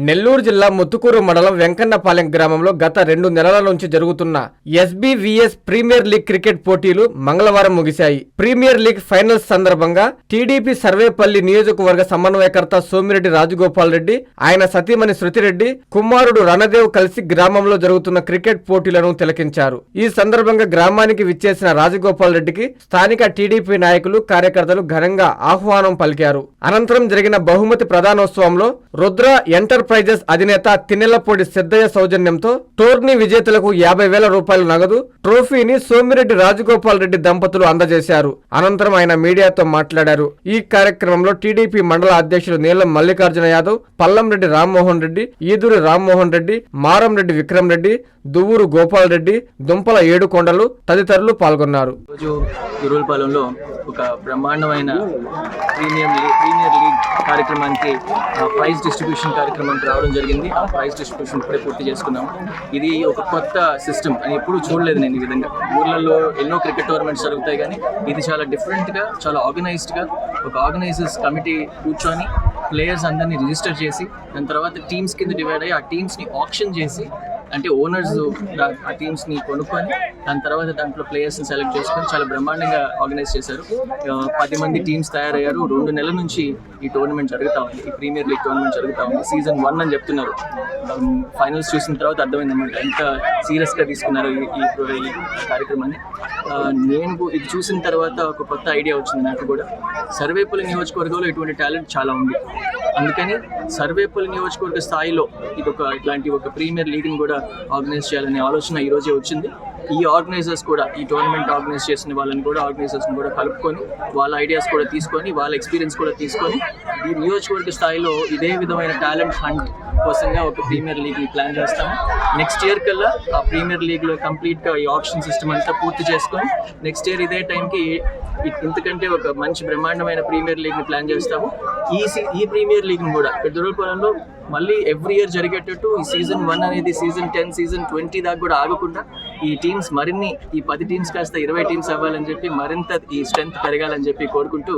నెల్లూరు జిల్లా ముత్తుకూరు మండలం వెంకన్నపాలెం గ్రామంలో గత 2 నెలల నుంచి జరుగుతున్న ఎస్బీవీఎస్ ప్రీమియర్ లీగ్ క్రికెట్ పోటీలు మంగళవారం ముగిశాయి. ప్రీమియర్ లీగ్ ఫైనల్స్ సందర్భంగా టీడీపీ సర్వేపల్లి నియోజకవర్గ సమన్వయకర్త సోమిరెడ్డి రాజగోపాల్ రెడ్డి, ఆయన సతీమణి శృతిరెడ్డి, కుమారుడు రణదేవ్ కలిసి గ్రామంలో జరుగుతున్న క్రికెట్ పోటీలను తిలకించారు. ఈ సందర్భంగా గ్రామానికి విచ్చేసిన రాజగోపాల్ రెడ్డికి స్థానిక టీడీపీ నాయకులు, కార్యకర్తలు ఘనంగా ఆహ్వానం పలికారు. అనంతరం జరిగిన బహుమతి ప్రదానోత్సవంలో రుద్ర ఎంటర్ప్రైజెస్ అధినేత తిన్నెలపూడి సిద్ధయ్య సౌజన్యంతో టోర్నీ విజేతలకు 50,000 రూపాయల నగదు ట్రోఫీని సోమిరెడ్డి రాజగోపాల్ రెడ్డి దంపతులు అందజేశారు. అనంతరం ఆయన మీడియాతో మాట్లాడారు. ఈ కార్యక్రమంలో టీడీపీ మండల అధ్యక్షులు నీలం మల్లికార్జున యాదవ్, పల్లంరెడ్డి రామ్మోహన్ రెడ్డి, ఈదూరి రామ్మోహన్ రెడ్డి, మారంరెడ్డి విక్రమ్ రెడ్డి, దువ్వూరు గోపాల్ రెడ్డి, దుంపల ఏడుకొండలు తదితరులు పాల్గొన్నారు. గురువులపాలెంలో ఒక బ్రహ్మాండమైన ప్రీమియర్ లీగ్ కార్యక్రమానికి ప్రైజ్ డిస్ట్రిబ్యూషన్ కార్యక్రమానికి రావడం జరిగింది. ఆ ప్రైజ్ డిస్ట్రిబ్యూషన్ ఇప్పుడే పూర్తి చేసుకున్నాము. ఇది ఒక కొత్త సిస్టమ్ అని ఎప్పుడూ చూడలేదు నేను. ఈ విధంగా ఊర్లలో ఎన్నో క్రికెట్ టోర్నమెంట్స్ జరుగుతాయి, కానీ ఇది చాలా డిఫరెంట్గా, చాలా ఆర్గనైజ్డ్గా ఒక ఆర్గనైజర్స్ కమిటీ కూర్చొని ప్లేయర్స్ అందరినీ రిజిస్టర్ చేసి దాని తర్వాత టీమ్స్ కింద డివైడ్ అయ్యి ఆ టీమ్స్ని ఆప్షన్ చేసి, అంటే ఓనర్స్ ఆ టీమ్స్ని కొనుక్కొని దాని తర్వాత దాంట్లో ప్లేయర్స్ని సెలెక్ట్ చేసుకొని చాలా బ్రహ్మాండంగా ఆర్గనైజ్ చేశారు. 10 మంది టీమ్స్ తయారయ్యారు. 2 నెలల నుంచి ఈ టోర్నమెంట్ జరుగుతూ ఉంది, ఈ ప్రీమియర్ లీగ్ టోర్నమెంట్ జరుగుతూ ఉంది. సీజన్ 1 అని చెప్తున్నారు. ఫైనల్స్ చూసిన తర్వాత అర్థమైందన్నమాట ఎంత సీరియస్గా తీసుకున్నారు ఈ కార్యక్రమాన్ని. నేను ఇది చూసిన తర్వాత ఒక కొత్త ఐడియా వచ్చింది నాకు కూడా. సర్వేపల్లి నియోజకవర్గంలో ఇటువంటి టాలెంట్ చాలా ఉంది. అందుకని సర్వేపల్లి నియోజకవర్గ స్థాయిలో ఇట్లాంటి ఒక ప్రీమియర్ లీగ్ని కూడా ఆర్గనైజ్ చేయాలనే ఆలోచన ఈరోజే వచ్చింది. ఈ ఆర్గనైజర్స్ కూడా, ఈ టోర్నమెంట్ ఆర్గనైజ్ చేసిన వాళ్ళని కూడా, ఆర్గనైజర్స్ని కూడా కలుపుకొని వాళ్ళ ఐడియాస్ కూడా తీసుకొని, వాళ్ళ ఎక్స్పీరియన్స్ కూడా తీసుకొని ఈ నియోజకవర్గ స్థాయిలో ఇదే విధమైన టాలెంట్ హంట్ కోసంగా ఒక ప్రీమియర్ లీగ్ని ప్లాన్ చేస్తాము. నెక్స్ట్ ఇయర్ కల్లా ఆ ప్రీమియర్ లీగ్లో కంప్లీట్గా ఈ ఆప్షన్ సిస్టమ్ అంతా పూర్తి చేసుకొని నెక్స్ట్ ఇయర్ ఇదే టైంకి ఇంతకంటే ఒక మంచి బ్రహ్మాండమైన ప్రీమియర్ లీగ్ని ప్లాన్ చేస్తాము. ఈ ప్రీమియర్ లీగ్ని కూడా పెద్దరూపాలెంలో మళ్ళీ ఎవ్రీ ఇయర్ జరిగేటట్టు ఈ సీజన్ 1 అనేది సీజన్ 10, సీజన్ 20 దాకా కూడా ఆగకుండా ఈ టీమ్స్ మరిన్ని, ఈ 10 టీమ్స్ కాస్త 20 టీమ్స్ అవ్వాలని చెప్పి, మరింత ఈ స్ట్రెంత్ పెరగాలని చెప్పి కోరుకుంటూ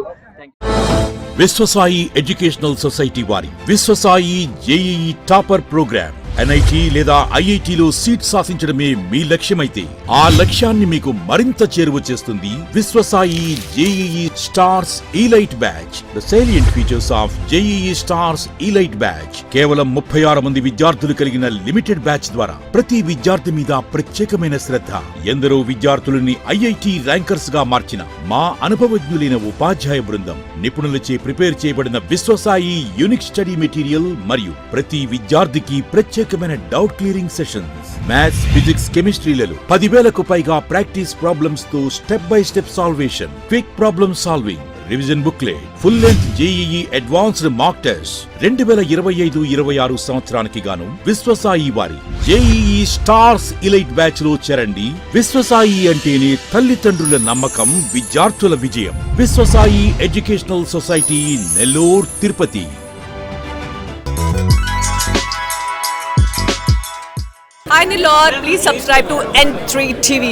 విశ్వసాయి ఎడ్యుకేషనల్ సొసైటీ వారి Vishwasai JEE topper programme NIT లేదా ఐఐటిలో సీట్ సాధించడమే మీ లక్ష్యమైతే ఆ లక్ష్యాన్ని మీకు మరింత చేరువ చేస్తుంది Viswasai JEE stars elite batch. The salient features of JEE stars elite batch. కేవలం 36 మంది విద్యార్థులు కలిగిన లిమిటెడ్ బ్యాచ్ ద్వారా ప్రతి విద్యార్థి మీద ప్రత్యేకమైన శ్రద్ధ, ఎందరో విద్యార్థులని ఐఐటి ర్యాంకర్స్ గా మార్చిన మా అనుభవజ్ఞులైన ఉపాధ్యాయ బృందం, నిపుణులచే ప్రిపేర్ చేయబడిన విశ్వసాయి యూనిక్ స్టడీ మెటీరియల్ మరియు ప్రతి విద్యార్థికి ప్రత్యేకమైన doubt clearing sessions, maths, physics, కెమిస్ట్రీలలో 10,000కు పైగా ప్రాక్టీస్ ప్రాబ్లమ్స్ తో step by step salvation, quick problem solving, revision booklet, full length JEE advanced mock test. 2025-26 సంవత్సరానికి గాను విశ్వసాయి వారి జేఈఈ స్టార్స్ ఇలైట్ బ్యాచ్ లో చేరండి. విశ్వసాయి అంటేనే తల్లిదండ్రుల నమ్మకం, విద్యార్థుల విజయం. Viswasai educational society, Nellore, Tirupati. Hi Nilor, please subscribe to N3 TV.